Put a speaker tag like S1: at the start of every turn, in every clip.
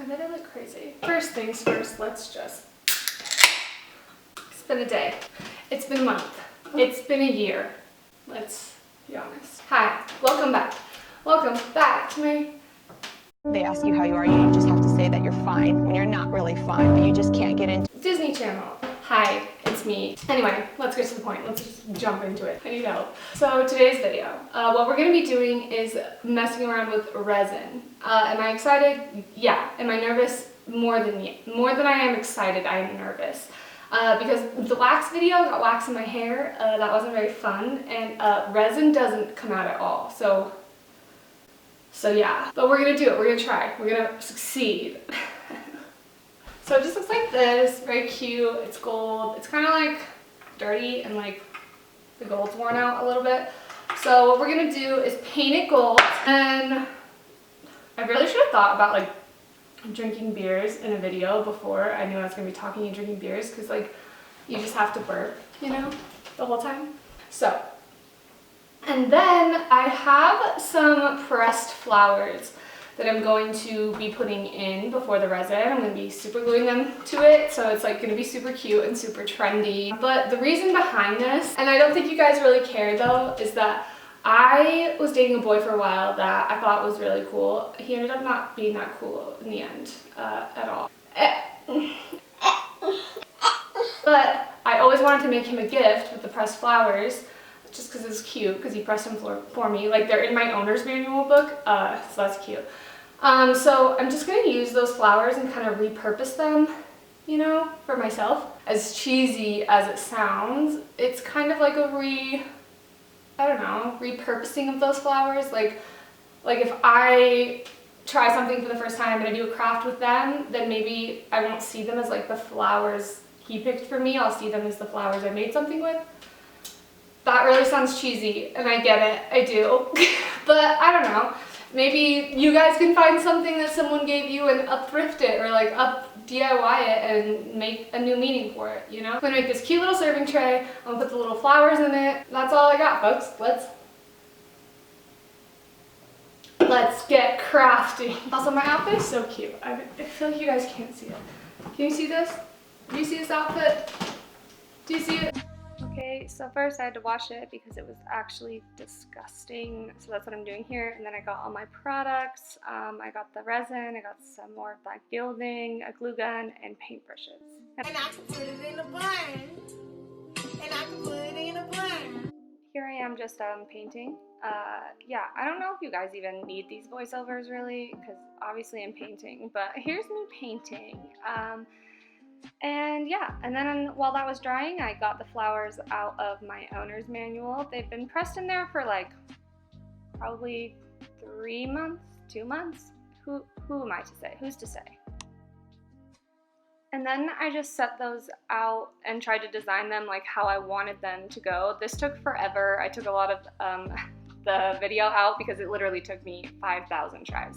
S1: I bet I look crazy. First things first, let's just... It's been a day. It's been a month. It's been a year. Let's be honest. Hi, welcome back. Welcome back to my...
S2: They ask you how you are, you just have to say that you're fine when you're not really fine, but you just can't get into
S1: Disney Channel. Hi, it's me. Anyway, let's get to the point. Let's just jump into it. I need help. So today's video, what we're going to be doing is messing around with resin. Am I excited? Yeah. Am I nervous? More than I am excited, I am nervous. Because the wax video got wax in my hair. That wasn't very fun, and resin doesn't come out at all. So yeah, but we're gonna do it. We're gonna try. We're gonna succeed. So it just looks like this, very cute. It's gold. It's kind of like dirty and like the gold's worn out a little bit. So what we're gonna do is paint it gold. And I really should have thought about like drinking beers in a video before I knew I was gonna be talking and drinking beers, because like you just have to burp, you know, the whole time. So, and then I have some pressed flowers that I'm going to be putting in before the resin. I'm going to be super gluing them to it, so it's like going to be super cute and super trendy. But the reason behind this, and I don't think you guys really care though, is that I was dating a boy for a while that I thought was really cool. He ended up not being that cool in the end at all. But I always wanted to make him a gift with the pressed flowers, just because it's cute, because he pressed them for me. Like, they're in my owner's manual book, so that's cute. So I'm just going to use those flowers and kind of repurpose them, you know, for myself. As cheesy as it sounds, it's kind of like a repurposing of those flowers. Like if I try something for the first time and I do a craft with them, then maybe I won't see them as like the flowers he picked for me. I'll see them as the flowers I made something with. That really sounds cheesy, and I get it, I do. But I don't know, maybe you guys can find something that someone gave you and up-thrift it, or like DIY it and make a new meaning for it, you know? I'm gonna make this cute little serving tray. I'm gonna put the little flowers in it. That's all I got, folks. Let's get crafty. Also, my outfit is so cute. I feel like you guys can't see it. Can you see this? Do you see this outfit? Do you see it? Okay, so first I had to wash it because it was actually disgusting. So that's what I'm doing here. And then I got all my products. I got the resin, I got some more black gilding, a glue gun, and paintbrushes.
S3: And I can put it in a blender. And I can put it in a blender.
S1: Here I am just painting. Yeah, I don't know if you guys even need these voiceovers really, because obviously I'm painting, but here's me painting. And yeah, and then while that was drying, I got the flowers out of my owner's manual. They've been pressed in there for like probably 3 months, 2 months. Who am I to say? Who's to say? And then I just set those out and tried to design them like how I wanted them to go. This took forever. I took a lot of the video out because it literally took me 5,000 tries.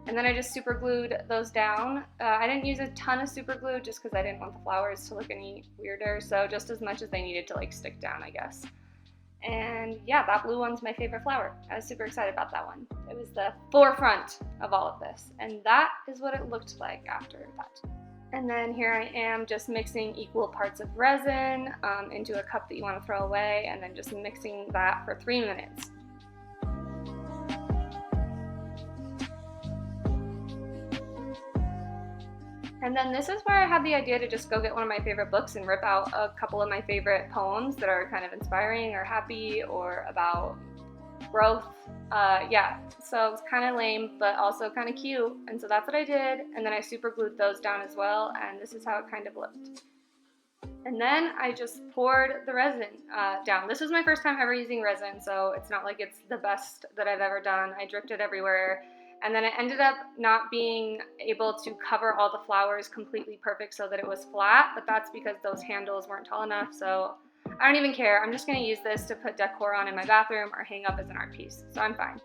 S1: And then I just super glued those down. I didn't use a ton of super glue just because I didn't want the flowers to look any weirder. So just as much as they needed to like stick down, I guess. And yeah, that blue one's my favorite flower. I was super excited about that one. It was the forefront of all of this. And that is what it looked like after that. And then here I am just mixing equal parts of resin into a cup that you want to throw away, and then just mixing that for 3 minutes. And then this is where I had the idea to just go get one of my favorite books and rip out a couple of my favorite poems that are kind of inspiring or happy or about growth. Yeah, so it's kind of lame, but also kind of cute. And so that's what I did. And then I super glued those down as well. And this is how it kind of looked. And then I just poured the resin down. This was my first time ever using resin, so it's not like it's the best that I've ever done. I dripped it everywhere. And then it ended up not being able to cover all the flowers completely perfect so that it was flat, but that's because those handles weren't tall enough, so I don't even care. I'm just going to use this to put decor on in my bathroom or hang up as an art piece, so I'm fine.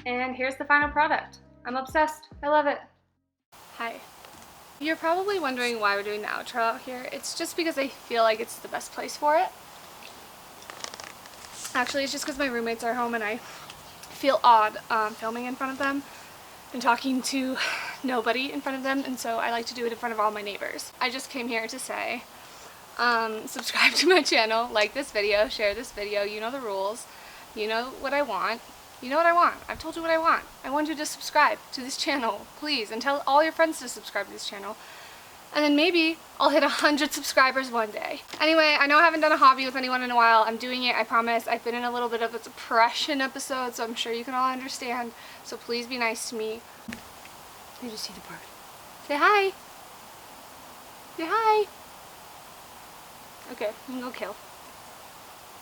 S1: And here's the final product. I'm obsessed. I love it. Hi. You're probably wondering why we're doing the outro out here. It's just because I feel like it's the best place for it. Actually, it's just because my roommates are home and I feel odd filming in front of them and talking to nobody in front of them, and so I like to do it in front of all my neighbors. I just came here to say, subscribe to my channel, like this video, share this video, you know the rules, you know what I want. You know what I want. I've told you what I want. I want you to subscribe to this channel, please, and tell all your friends to subscribe to this channel. And then maybe I'll hit 100 subscribers one day. Anyway, I know I haven't done a hobby with anyone in a while. I'm doing it, I promise. I've been in a little bit of a depression episode, so I'm sure you can all understand. So please be nice to me. I just see the bird. Say hi. Say hi. Okay, I'm gonna go kill.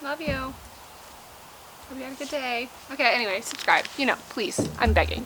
S1: Love you. Hope you had a good day. Okay, anyway, subscribe. You know, please. I'm begging.